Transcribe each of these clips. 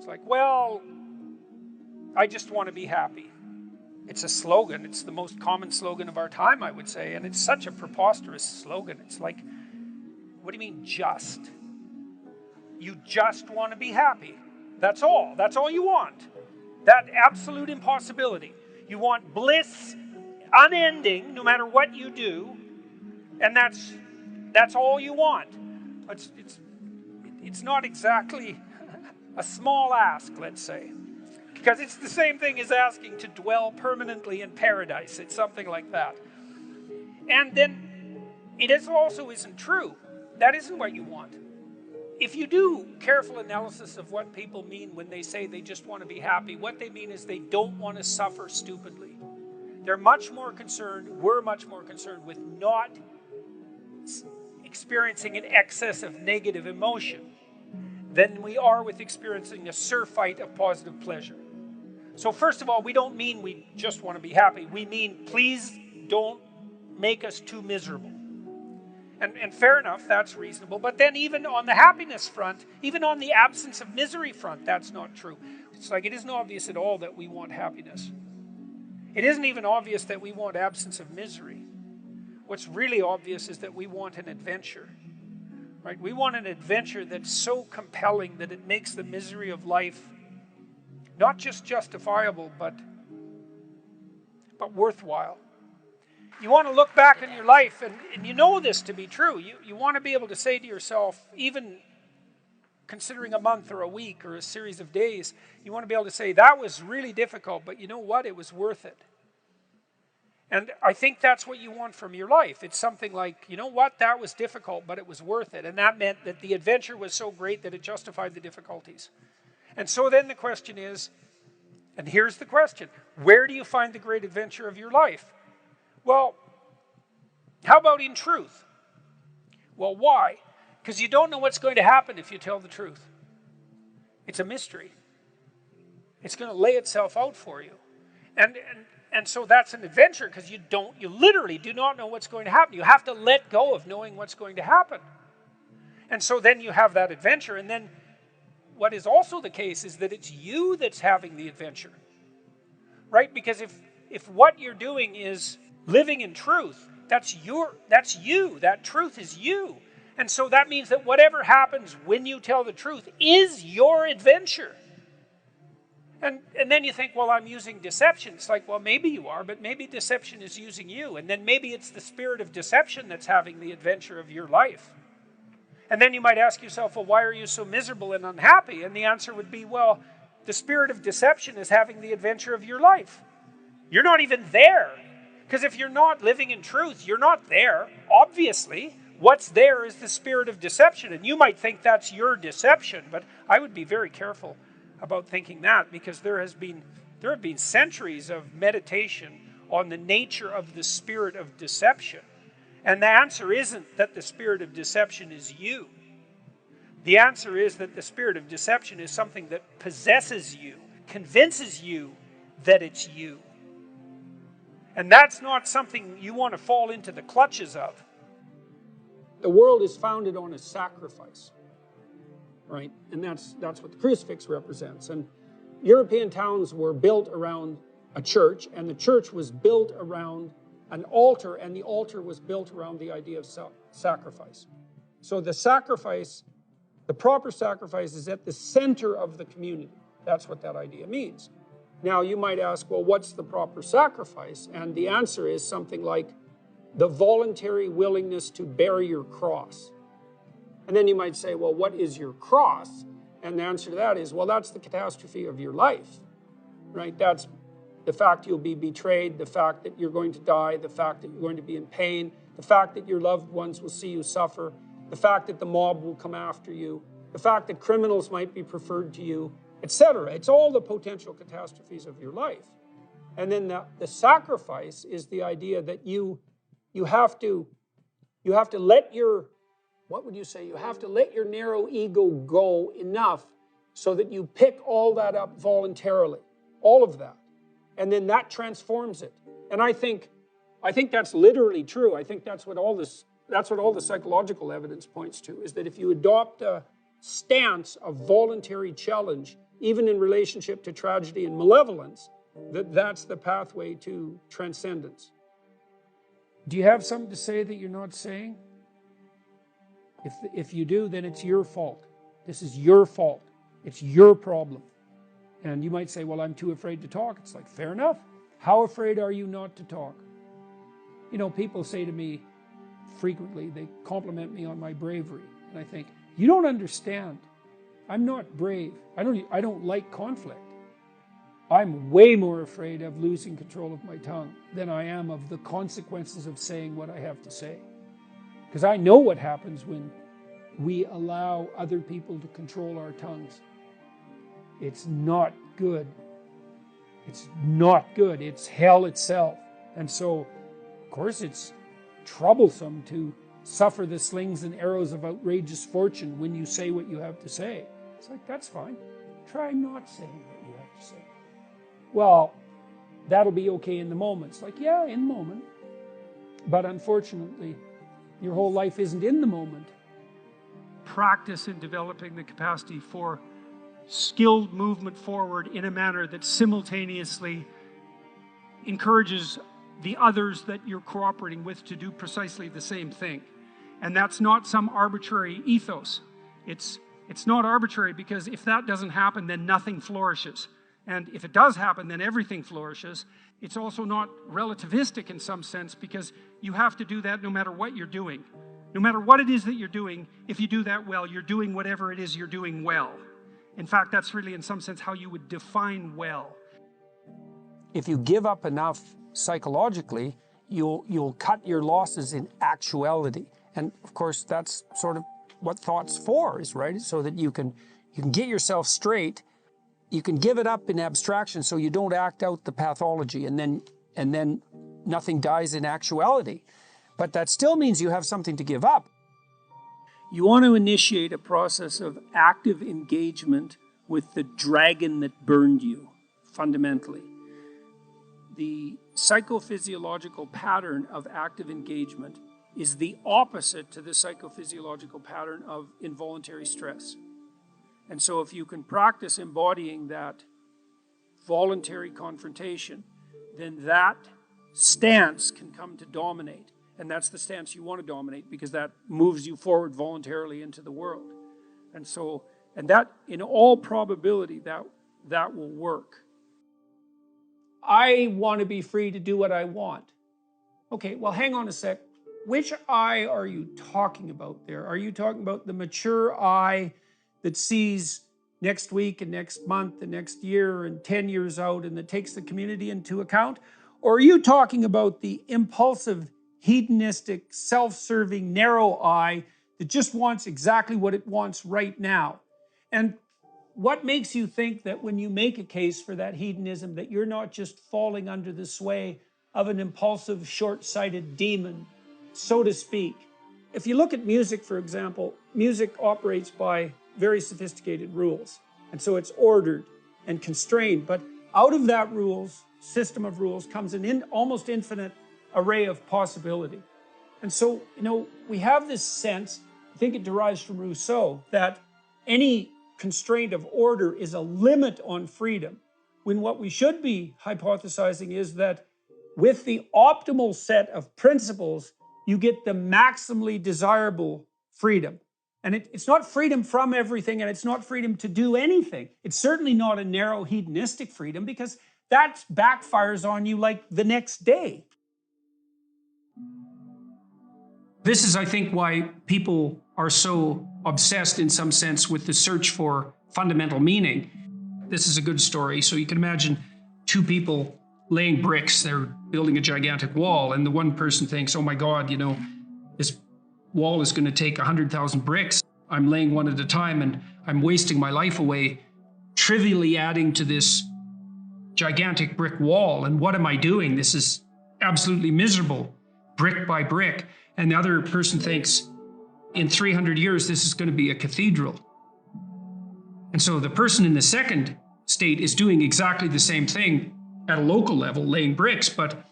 It's like, well, I just want to be happy. It's a slogan. It's the most common slogan of our time, I would say. And it's such a preposterous slogan. It's like, what do you mean just? You just want to be happy. That's all. That's all you want. That absolute impossibility. You want bliss unending no matter what you do. And that's all you want. It's not exactly a small ask, let's say. Because it's the same thing as asking to dwell permanently in paradise. It's something like that. And then it also isn't true. That isn't what you want. If you do careful analysis of what people mean when they say they just want to be happy, what they mean is they don't want to suffer stupidly. We're much more concerned with not experiencing an excess of negative emotion than we are with experiencing a surfeit of positive pleasure. So first of all, we don't mean we just want to be happy. We mean, please don't make us too miserable. And fair enough, that's reasonable. But then even on the happiness front, even on the absence of misery front, that's not true. It's like it isn't obvious at all that we want happiness. It isn't even obvious that we want absence of misery. What's really obvious is that we want an adventure. Right? We want an adventure that's so compelling that it makes the misery of life not just justifiable, but worthwhile. You want to look back on your life, and you know this to be true. You want to be able to say to yourself, even considering a month or a week or a series of days, you want to be able to say, that was really difficult, but you know what? It was worth it. And I think that's what you want from your life. It's something like, you know what? That was difficult, but it was worth it. And that meant that the adventure was so great that it justified the difficulties. And so then the question is, and here's the question, where do you find the great adventure of your life? Well, how about in truth? Well, why? Because you don't know what's going to happen if you tell the truth. It's a mystery. It's going to lay itself out for you. And so that's an adventure because you literally do not know what's going to happen. You have to let go of knowing what's going to happen. And so then you have that adventure. And then what is also the case is that it's you that's having the adventure. Right? Because if what you're doing is living in truth, that's you. That truth is you. And so that means that whatever happens when you tell the truth is your adventure. And then you think, well, I'm using deception. It's like, well, maybe you are, but maybe deception is using you. And then maybe it's the spirit of deception that's having the adventure of your life. And then you might ask yourself, well, why are you so miserable and unhappy? And the answer would be, well, the spirit of deception is having the adventure of your life. You're not even there. Because if you're not living in truth, you're not there, obviously. What's there is the spirit of deception. And you might think that's your deception, but I would be very careful about thinking that, because there have been centuries of meditation on the nature of the spirit of deception. And the answer isn't that the spirit of deception is you. The answer is that the spirit of deception is something that possesses you, convinces you that it's you. And that's not something you want to fall into the clutches of. The world is founded on a sacrifice. Right? And that's what the crucifix represents. And European towns were built around a church, and the church was built around an altar, and the altar was built around the idea of sacrifice. So the sacrifice, the proper sacrifice, is at the center of the community. That's what that idea means. Now, you might ask, well, what's the proper sacrifice? And the answer is something like the voluntary willingness to bear your cross. And then you might say, well, what is your cross? And the answer to that is, well, that's the catastrophe of your life, right? That's the fact you'll be betrayed, the fact that you're going to die, the fact that you're going to be in pain, the fact that your loved ones will see you suffer, the fact that the mob will come after you, the fact that criminals might be preferred to you, etc. It's all the potential catastrophes of your life. And then the sacrifice is the idea that you have to let your, what would you say? You have to let your narrow ego go enough so that you pick all that up voluntarily, all of that. And then that transforms it. And I think that's literally true. I think that's what all the psychological evidence points to, is that if you adopt a stance of voluntary challenge, even in relationship to tragedy and malevolence, that's the pathway to transcendence. Do you have something to say that you're not saying? If you do, then it's your fault. This is your fault. It's your problem. And you might say, well, I'm too afraid to talk. It's like, fair enough. How afraid are you not to talk? You know, people say to me frequently, they compliment me on my bravery. And I think, you don't understand. I'm not brave. I don't like conflict. I'm way more afraid of losing control of my tongue than I am of the consequences of saying what I have to say. Because I know what happens when we allow other people to control our tongues. It's not good. It's not good. It's hell itself. And so, of course, it's troublesome to suffer the slings and arrows of outrageous fortune when you say what you have to say. It's like, that's fine. Try not saying what you have to say. Well, that'll be okay in the moment. It's like, yeah, in the moment. But unfortunately, your whole life isn't in the moment. Practice in developing the capacity for skilled movement forward in a manner that simultaneously encourages the others that you're cooperating with to do precisely the same thing. And that's not some arbitrary ethos. It's not arbitrary, because if that doesn't happen, then nothing flourishes. And if it does happen, then everything flourishes. It's also not relativistic in some sense, because you have to do that no matter what you're doing. No matter what it is that you're doing, if you do that well, you're doing whatever it is you're doing well. In fact, that's really in some sense how you would define well. If you give up enough psychologically, you'll cut your losses in actuality. And of course, that's sort of what thought's for, is right, so that you can get yourself straight. You can give it up in abstraction, so you don't act out the pathology, and then nothing dies in actuality. But that still means you have something to give up. You want to initiate a process of active engagement with the dragon that burned you, fundamentally. The psychophysiological pattern of active engagement is the opposite to the psychophysiological pattern of involuntary stress. And so if you can practice embodying that voluntary confrontation, then that stance can come to dominate. And that's the stance you want to dominate, because that moves you forward voluntarily into the world. And so, and that, in all probability, that will work. I want to be free to do what I want. Okay, well, hang on a sec. Which I are you talking about there? Are you talking about the mature I that sees next week and next month and next year and 10 years out, and that takes the community into account? Or are you talking about the impulsive, hedonistic, self-serving, narrow I that just wants exactly what it wants right now? And what makes you think that when you make a case for that hedonism, that you're not just falling under the sway of an impulsive, short-sighted demon, so to speak? If you look at music, for example, music operates by very sophisticated rules. And so it's ordered and constrained. But out of that system of rules comes an almost infinite array of possibility. And so, we have this sense, I think it derives from Rousseau, that any constraint of order is a limit on freedom, when what we should be hypothesizing is that with the optimal set of principles, you get the maximally desirable freedom. And it's not freedom from everything, and it's not freedom to do anything. It's certainly not a narrow hedonistic freedom, because that backfires on you like the next day. This is, I think, why people are so obsessed in some sense with the search for fundamental meaning. This is a good story. So you can imagine two people laying bricks. They're building a gigantic wall, and the one person thinks, oh my God, this wall is going to take 100,000 bricks. I'm laying one at a time, and I'm wasting my life away trivially adding to this gigantic brick wall. And what am I doing? This is absolutely miserable, brick by brick. And the other person thinks, in 300 years, this is going to be a cathedral. And so the person in the second state is doing exactly the same thing at a local level, laying bricks, but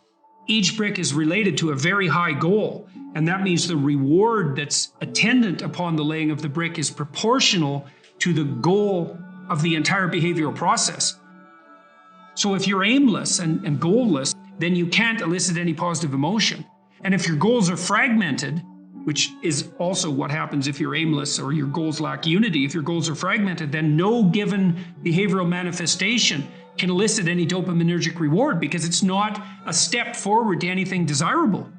each brick is related to a very high goal. And that means the reward that's attendant upon the laying of the brick is proportional to the goal of the entire behavioral process. So if you're aimless and goalless, then you can't elicit any positive emotion. And if your goals are fragmented, which is also what happens if you're aimless or your goals lack unity, if your goals are fragmented, then no given behavioral manifestation can elicit any dopaminergic reward because it's not a step forward to anything desirable.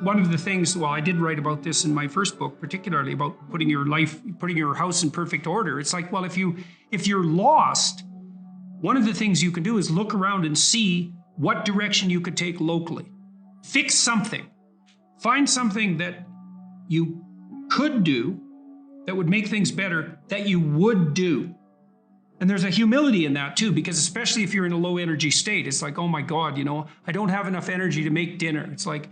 One of the things, well, I did write about this in my first book, particularly about putting your house in perfect order. It's like, well, if you're lost, one of the things you can do is look around and see what direction you could take locally. Fix something. Find something that you could do that would make things better that you would do. And there's a humility in that too, because especially if you're in a low energy state, it's like, oh my God, I don't have enough energy to make dinner. It's like,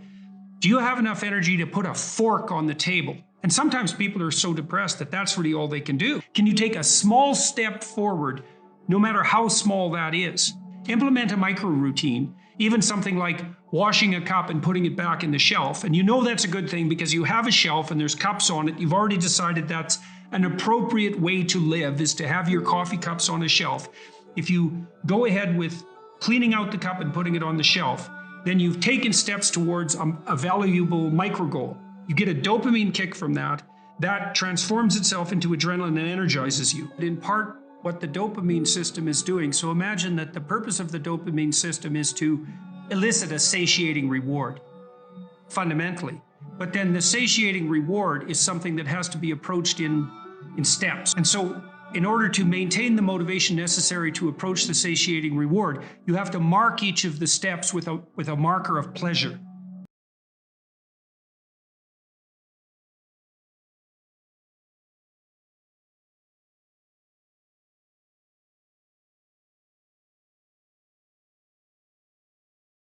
do you have enough energy to put a fork on the table? And sometimes people are so depressed that that's really all they can do. Can you take a small step forward, no matter how small that is? Implement a micro routine, even something like washing a cup and putting it back in the shelf. And you know that's a good thing because you have a shelf and there's cups on it. You've already decided that's an appropriate way to live, is to have your coffee cups on a shelf. If you go ahead with cleaning out the cup and putting it on the shelf, then you've taken steps towards a valuable micro goal. You get a dopamine kick from that. That transforms itself into adrenaline and energizes you. In part, what the dopamine system is doing. So imagine that the purpose of the dopamine system is to elicit a satiating reward, fundamentally. But then the satiating reward is something that has to be approached in steps. And so in order to maintain the motivation necessary to approach the satiating reward, you have to mark each of the steps with a marker of pleasure.